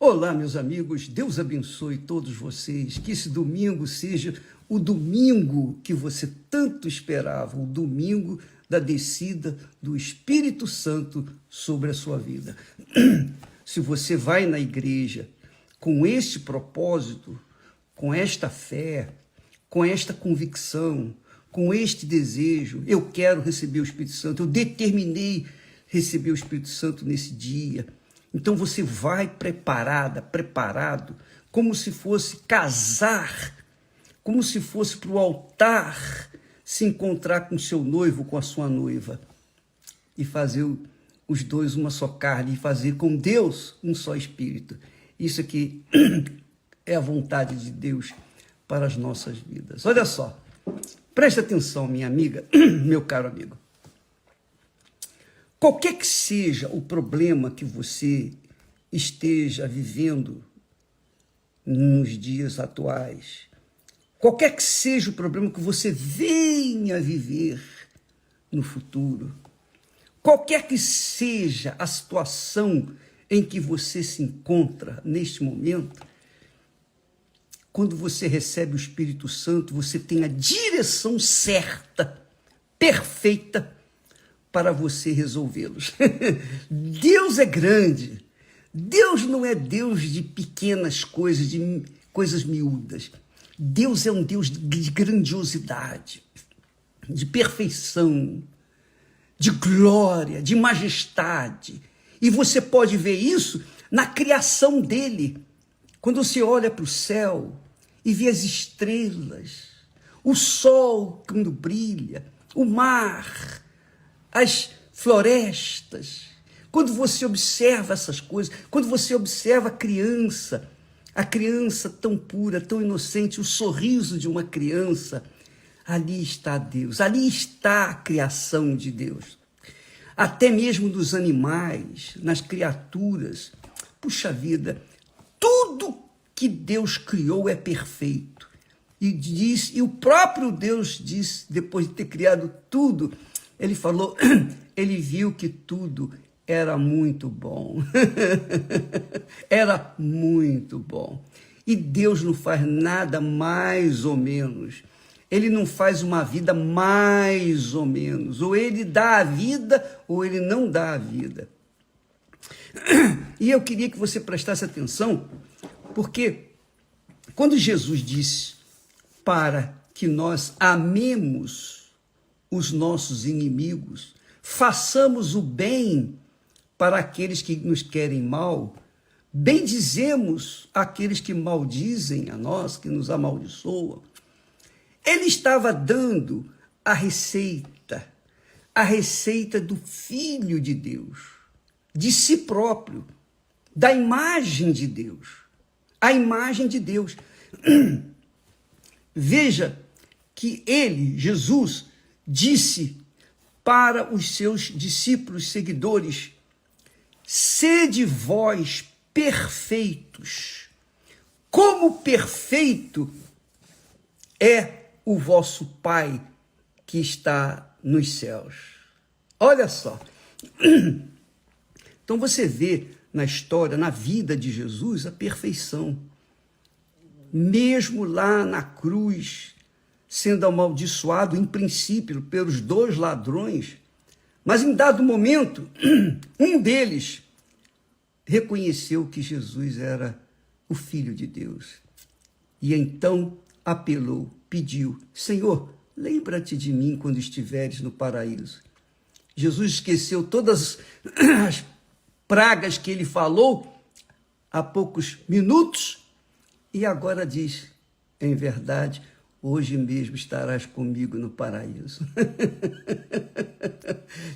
Olá, meus amigos, Deus abençoe todos vocês, que esse domingo seja o domingo que você tanto esperava, o domingo da descida do Espírito Santo sobre a sua vida. Se você vai na igreja com este propósito, com esta fé, com esta convicção, com este desejo, eu quero receber o Espírito Santo, eu determinei receber o Espírito Santo nesse dia. Então você vai preparado, como se fosse casar, como se fosse para o altar se encontrar com seu noivo, com a sua noiva, e fazer os dois uma só carne, e fazer com Deus um só espírito. Isso aqui é a vontade de Deus para as nossas vidas. Olha só, preste atenção, minha amiga, meu caro amigo. Qualquer que seja o problema que você esteja vivendo nos dias atuais, qualquer que seja o problema que você venha viver no futuro, qualquer que seja a situação em que você se encontra neste momento, quando você recebe o Espírito Santo, você tem a direção certa, perfeita, para você resolvê-los. Deus é grande. Deus não é Deus de pequenas coisas, de coisas miúdas. Deus é um Deus de grandiosidade, de perfeição, de glória, de majestade. E você pode ver isso na criação dele. Quando você olha para o céu e vê as estrelas, o sol quando brilha, o mar, as florestas, quando você observa essas coisas, quando você observa a criança tão pura, tão inocente, o sorriso de uma criança, ali está Deus, ali está a criação de Deus. Até mesmo nos animais, nas criaturas, puxa vida, tudo que Deus criou é perfeito. E o próprio Deus disse, depois de ter criado tudo, ele falou, ele viu que tudo era muito bom. Era muito bom. E Deus não faz nada mais ou menos. Ele não faz uma vida mais ou menos. Ou ele dá a vida, ou ele não dá a vida. E eu queria que você prestasse atenção, porque quando Jesus disse para que nós amemos os nossos inimigos, façamos o bem para aqueles que nos querem mal, bendizemos aqueles que maldizem a nós, que nos amaldiçoam. Ele estava dando a receita do Filho de Deus, de si próprio, da imagem de Deus, a imagem de Deus. Veja que ele, Jesus, disse para os seus discípulos, seguidores, sede vós perfeitos, como perfeito é o vosso Pai que está nos céus. Olha só. Então você vê na história, na vida de Jesus, a perfeição. Mesmo lá na cruz, sendo amaldiçoado, em princípio, pelos dois ladrões, mas em dado momento, um deles reconheceu que Jesus era o Filho de Deus. E então apelou, pediu, Senhor, lembra-te de mim quando estiveres no paraíso. Jesus esqueceu todas as pragas que ele falou há poucos minutos e agora diz, em verdade, hoje mesmo estarás comigo no paraíso.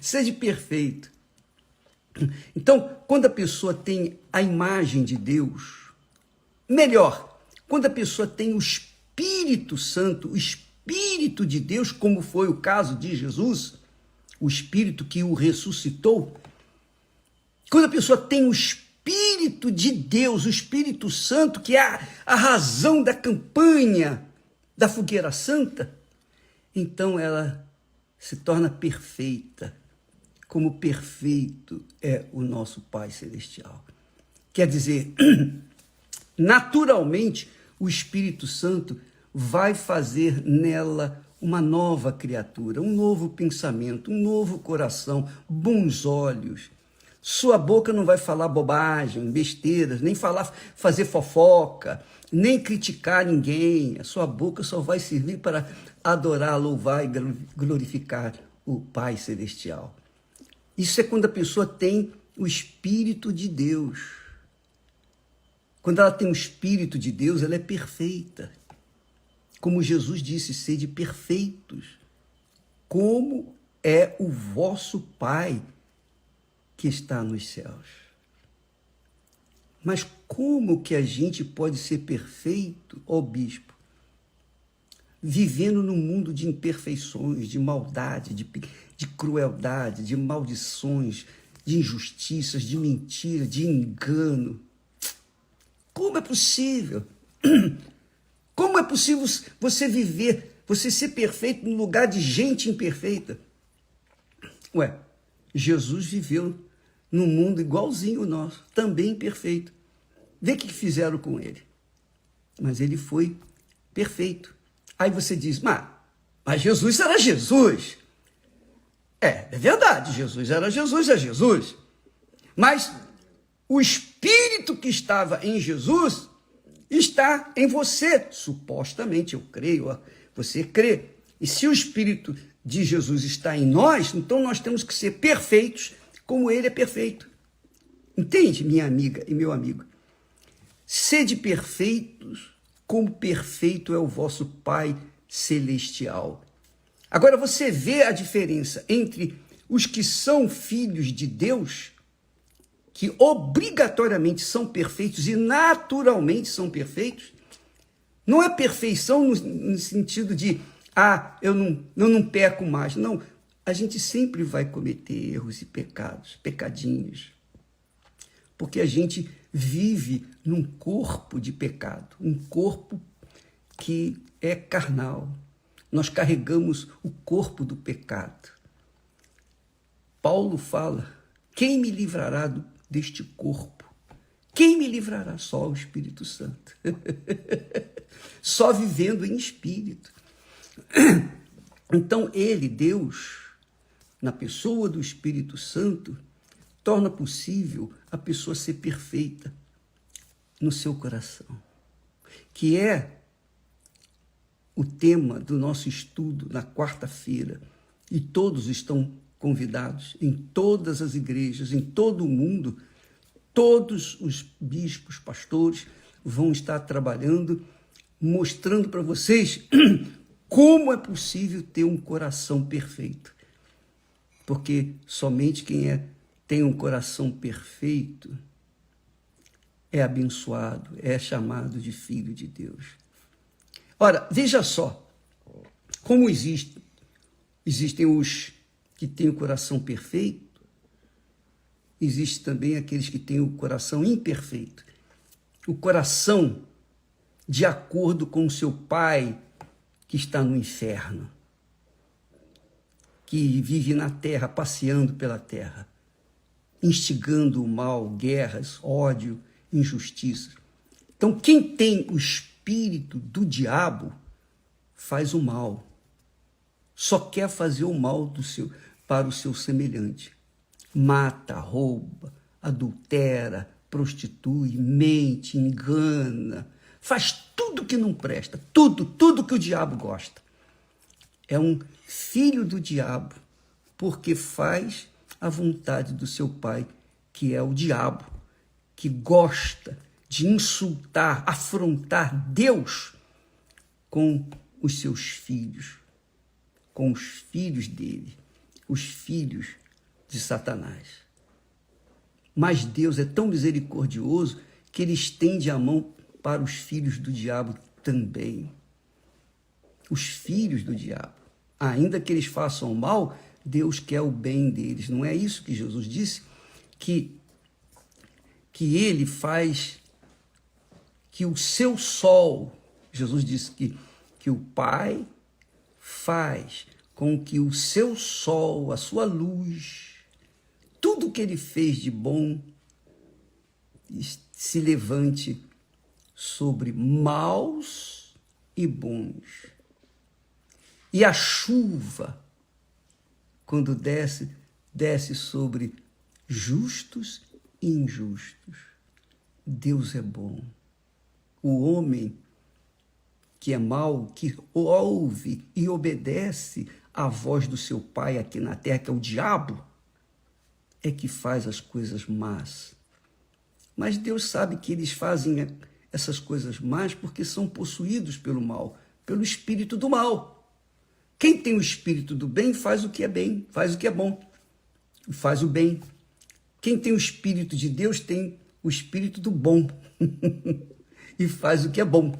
Seja perfeito. Então, quando a pessoa tem a imagem de Deus, melhor, quando a pessoa tem o Espírito Santo, o Espírito de Deus, como foi o caso de Jesus, o Espírito que o ressuscitou, quando a pessoa tem o Espírito de Deus, o Espírito Santo, que é a razão da campanha da fogueira santa, então ela se torna perfeita, como perfeito é o nosso Pai Celestial. Quer dizer, naturalmente, o Espírito Santo vai fazer nela uma nova criatura, um novo pensamento, um novo coração, bons olhos. Sua boca não vai falar bobagem, besteiras, nem fazer fofoca, nem criticar ninguém. A sua boca só vai servir para adorar, louvar e glorificar o Pai Celestial. Isso é quando a pessoa tem o Espírito de Deus. Quando ela tem o Espírito de Deus, ela é perfeita. Como Jesus disse, sede perfeitos, como é o vosso Pai que está nos céus. Mas como que a gente pode ser perfeito, ó bispo? Vivendo num mundo de imperfeições, de maldade, de crueldade, de maldições, de injustiças, de mentira, de engano. Como é possível? Como é possível você viver, você ser perfeito no lugar de gente imperfeita? Ué, Jesus viveu num mundo igualzinho ao nosso, também imperfeito. Vê o que fizeram com ele. Mas ele foi perfeito. Aí você diz, mas Jesus era Jesus. É verdade, Jesus era Jesus, é Jesus. Mas o Espírito que estava em Jesus está em você, supostamente, eu creio, você crê. E se o Espírito de Jesus está em nós, então nós temos que ser perfeitos como ele é perfeito. Entende, minha amiga e meu amigo? Sede perfeitos como perfeito é o vosso Pai Celestial. Agora você vê a diferença entre os que são filhos de Deus, que obrigatoriamente são perfeitos e naturalmente são perfeitos. Não é perfeição no sentido de, eu não peco mais. Não, a gente sempre vai cometer erros e pecados, pecadinhos. Porque a gente vive num corpo de pecado, um corpo que é carnal. Nós carregamos o corpo do pecado. Paulo fala, quem me livrará deste corpo? Quem me livrará? Só o Espírito Santo. Só vivendo em espírito. Então ele, Deus, na pessoa do Espírito Santo, torna possível a pessoa ser perfeita no seu coração, que é o tema do nosso estudo na quarta-feira, e todos estão convidados em todas as igrejas, em todo o mundo. Todos os bispos, pastores vão estar trabalhando, mostrando para vocês como é possível ter um coração perfeito. Porque somente quem tem um coração perfeito é abençoado, é chamado de filho de Deus. Ora, veja só, como existem os que têm o coração perfeito, existe também aqueles que têm o coração imperfeito. O coração de acordo com o seu pai que está no inferno, que vive na terra, passeando pela terra, instigando o mal, guerras, ódio, injustiça. Então, quem tem o espírito do diabo faz o mal. Só quer fazer o mal para o seu semelhante. Mata, rouba, adultera, prostitui, mente, engana, faz tudo que não presta, tudo que o diabo gosta. É um filho do diabo, porque faz a vontade do seu pai, que é o diabo, que gosta de insultar, afrontar Deus com os seus filhos, com os filhos dele, os filhos de Satanás. Mas Deus é tão misericordioso que ele estende a mão para os filhos do diabo também. Os filhos do diabo. Ainda que eles façam mal, Deus quer o bem deles. Não é isso que Jesus disse? Que ele faz que o seu sol, Jesus disse que o Pai faz com que o seu sol, a sua luz, tudo que ele fez de bom se levante sobre maus e bons. E a chuva, quando desce, desce sobre justos e injustos. Deus é bom. O homem que é mau, que ouve e obedece à voz do seu pai aqui na terra, que é o diabo, é que faz as coisas más. Mas Deus sabe que eles fazem essas coisas más porque são possuídos pelo mal, pelo espírito do mal. Quem tem o espírito do bem faz o que é bem, faz o que é bom, faz o bem. Quem tem o espírito de Deus tem o espírito do bom e faz o que é bom.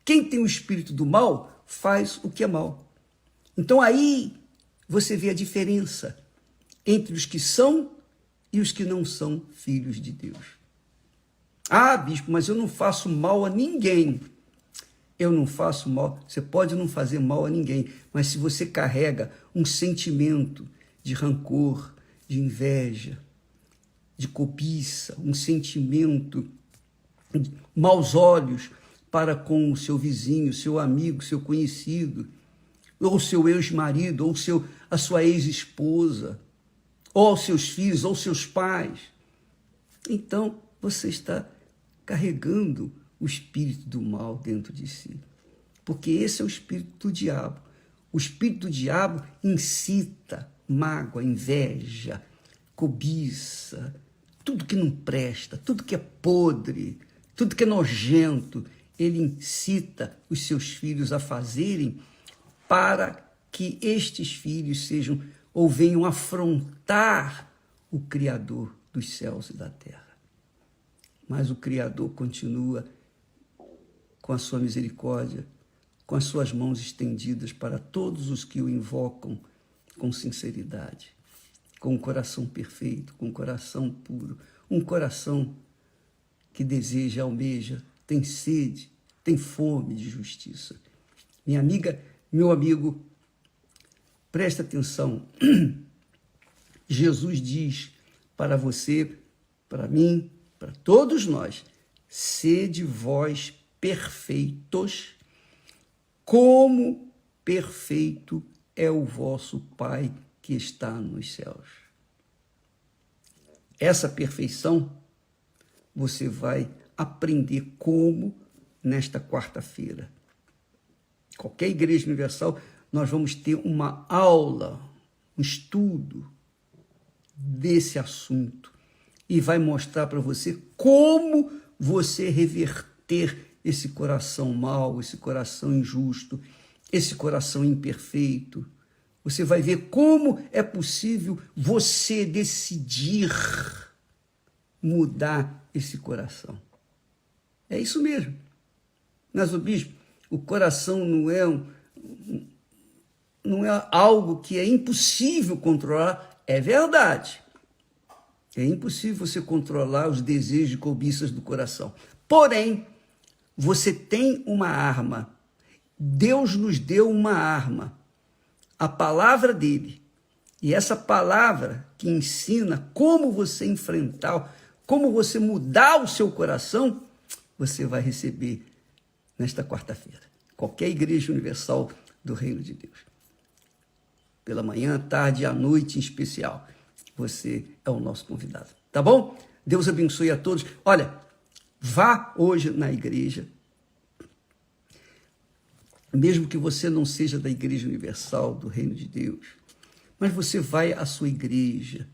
Quem tem o espírito do mal faz o que é mal. Então aí você vê a diferença entre os que são e os que não são filhos de Deus. Ah, bispo, mas eu não faço mal a ninguém. Eu não faço mal. Você pode não fazer mal a ninguém, mas se você carrega um sentimento de rancor, de inveja, de cobiça, um sentimento de maus olhos para com o seu vizinho, seu amigo, seu conhecido, ou seu ex-marido, ou a sua ex-esposa, ou aos seus filhos, ou seus pais, então você está carregando o espírito do mal dentro de si. Porque esse é o espírito do diabo. O espírito do diabo incita mágoa, inveja, cobiça, tudo que não presta, tudo que é podre, tudo que é nojento, ele incita os seus filhos a fazerem para que estes filhos sejam ou venham afrontar o Criador dos céus e da terra. Mas o Criador continua com a sua misericórdia, com as suas mãos estendidas para todos os que o invocam com sinceridade, com um coração perfeito, com um coração puro, um coração que deseja, almeja, tem sede, tem fome de justiça. Minha amiga, meu amigo, presta atenção. Jesus diz para você, para mim, para todos nós: sede vós perfeitos, como perfeito é o vosso Pai que está nos céus. Essa perfeição você vai aprender como nesta quarta-feira. Qualquer igreja universal, nós vamos ter uma aula, um estudo desse assunto e vai mostrar para você como você reverter esse coração mau, esse coração injusto, esse coração imperfeito. Você vai ver como é possível você decidir mudar esse coração. É isso mesmo. Mas, o bispo, o coração não é algo que é impossível controlar. É verdade. É impossível você controlar os desejos e cobiças do coração. Porém, você tem uma arma. Deus nos deu uma arma. A palavra dele. E essa palavra que ensina como você enfrentar, como você mudar o seu coração, você vai receber nesta quarta-feira. Qualquer igreja universal do Reino de Deus. Pela manhã, tarde e à noite em especial. Você é o nosso convidado. Tá bom? Deus abençoe a todos. Olha, vá hoje na igreja. Mesmo que você não seja da Igreja Universal do Reino de Deus, mas você vai à sua igreja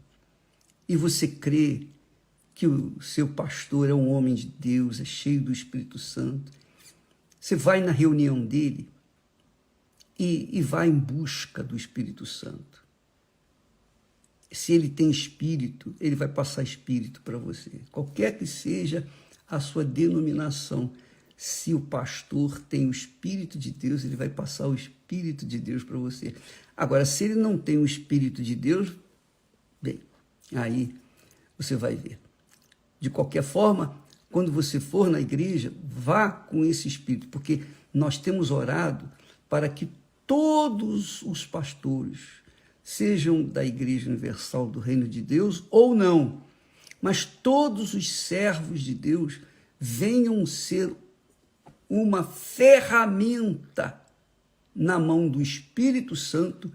e você crê que o seu pastor é um homem de Deus, é cheio do Espírito Santo. Você vai na reunião dele e vai em busca do Espírito Santo. Se ele tem espírito, ele vai passar espírito para você. Qualquer que seja a sua denominação, se o pastor tem o Espírito de Deus, ele vai passar o Espírito de Deus para você. Agora, se ele não tem o Espírito de Deus, bem, aí você vai ver. De qualquer forma, quando você for na igreja, vá com esse Espírito, porque nós temos orado para que todos os pastores, sejam da Igreja Universal do Reino de Deus ou não, mas todos os servos de Deus venham ser uma ferramenta na mão do Espírito Santo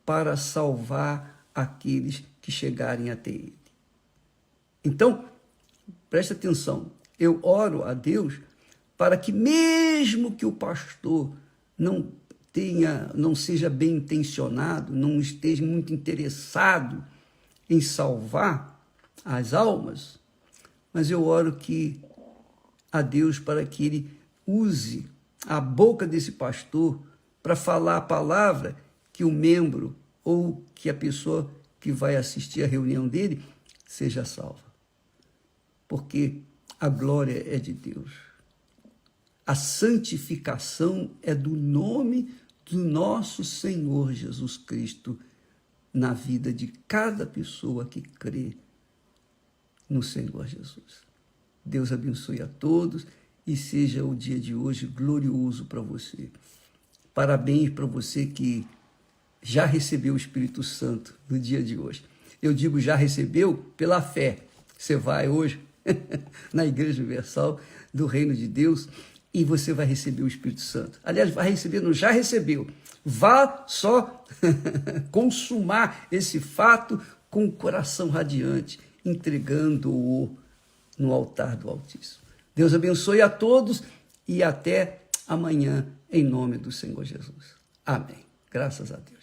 para salvar aqueles que chegarem até Ele. Então, preste atenção, eu oro a Deus para que mesmo que o pastor não seja bem intencionado, não esteja muito interessado em salvar as almas, mas eu oro a Deus para que Ele use a boca desse pastor para falar a palavra que o membro ou que a pessoa que vai assistir a reunião dele seja salva. Porque a glória é de Deus. A santificação é do nome do nosso Senhor Jesus Cristo na vida de cada pessoa que crê no Senhor Jesus. Deus abençoe a todos e seja o dia de hoje glorioso para você. Parabéns para você que já recebeu o Espírito Santo no dia de hoje. Eu digo já recebeu pela fé. Você vai hoje na Igreja Universal do Reino de Deus e você vai receber o Espírito Santo. Aliás, vai receber, não já recebeu. Vá só consumar esse fato com o coração radiante, entregando-o no altar do Altíssimo. Deus abençoe a todos e até amanhã, em nome do Senhor Jesus. Amém. Graças a Deus.